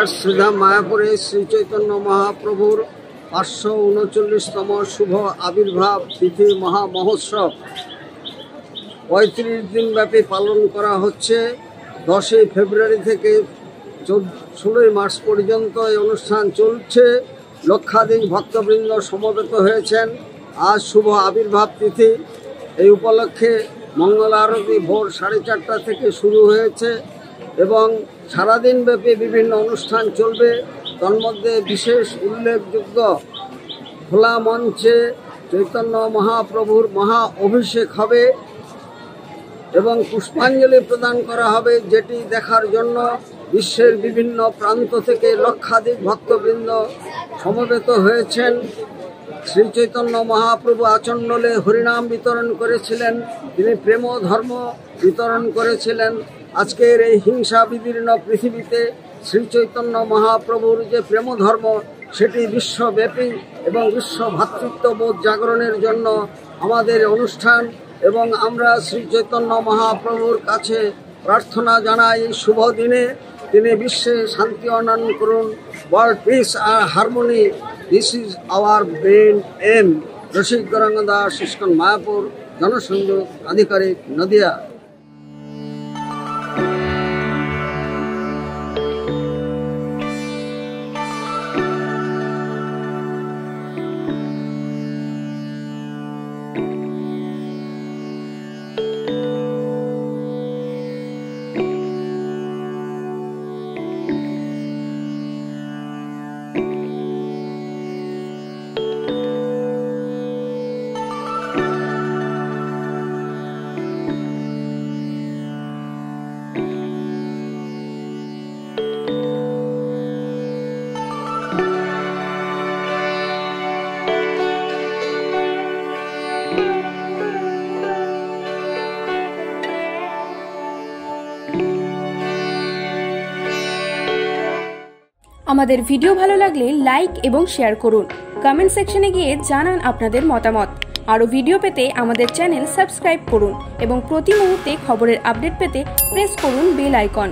নদিয়ার শ্রীধাম মায়াপুরে শ্রী চৈতন্য মহাপ্রভুর 539তম শুভ আবির্ভাব তিথি মহামহোৎসব 35 দিনব্যাপী পালন করা হচ্ছে। 10ই ফেব্রুয়ারি থেকে 16ই মার্চ পর্যন্ত এই অনুষ্ঠান চলছে। লক্ষাধিক ভক্তবৃন্দ সমবেত হয়েছেন। আজ শুভ আবির্ভাব তিথি। এই উপলক্ষে মঙ্গল আরতি ভোর 4:30 থেকে শুরু হয়েছে এবং সারাদিনব্যাপী বিভিন্ন অনুষ্ঠান চলবে। তন্মধ্যে বিশেষ উল্লেখযোগ্য খোলা মঞ্চে চৈতন্য মহাপ্রভুর মহা অভিষেক হবে এবং পুষ্পাঞ্জলি প্রদান করা হবে, যেটি দেখার জন্য বিশ্বের বিভিন্ন প্রান্ত থেকে লক্ষাধিক ভক্তবৃন্দ সমবেত হয়েছেন। শ্রী চৈতন্য মহাপ্রভু আচণ্ডলে হরিনাম বিতরণ করেছিলেন, তিনি প্রেম ধর্ম বিতরণ করেছিলেন। আজকের এই হিংসা বিদীর্ণ পৃথিবীতে শ্রী চৈতন্য মহাপ্রভুর যে প্রেম ধর্ম, সেটি বিশ্বব্যাপী এবং বিশ্ব ভ্রাতৃত্ববোধ জাগরণের জন্য আমাদের অনুষ্ঠান। এবং আমরা শ্রী চৈতন্য মহাপ্রভুর কাছে প্রার্থনা জানাই এই শুভ দিনে তিনি বিশ্বে শান্তি অনয়ন করুন। ওয়ার্ল্ড পিস আর harmony, this is our main aim. Rasik Gouranga Das, ISKCON Mayapur, জনসংযোগ আধিকারিক, নদিয়া। আমাদের ভিডিও ভালো লাগলে লাইক এবং শেয়ার করুন। কমেন্ট সেকশনে গিয়ে জানান আপনাদের মতামত। আরও ভিডিও পেতে আমাদের চ্যানেল সাবস্ক্রাইব করুন এবং প্রতি মুহূর্তে খবরের আপডেট পেতে প্রেস করুন বেল আইকন।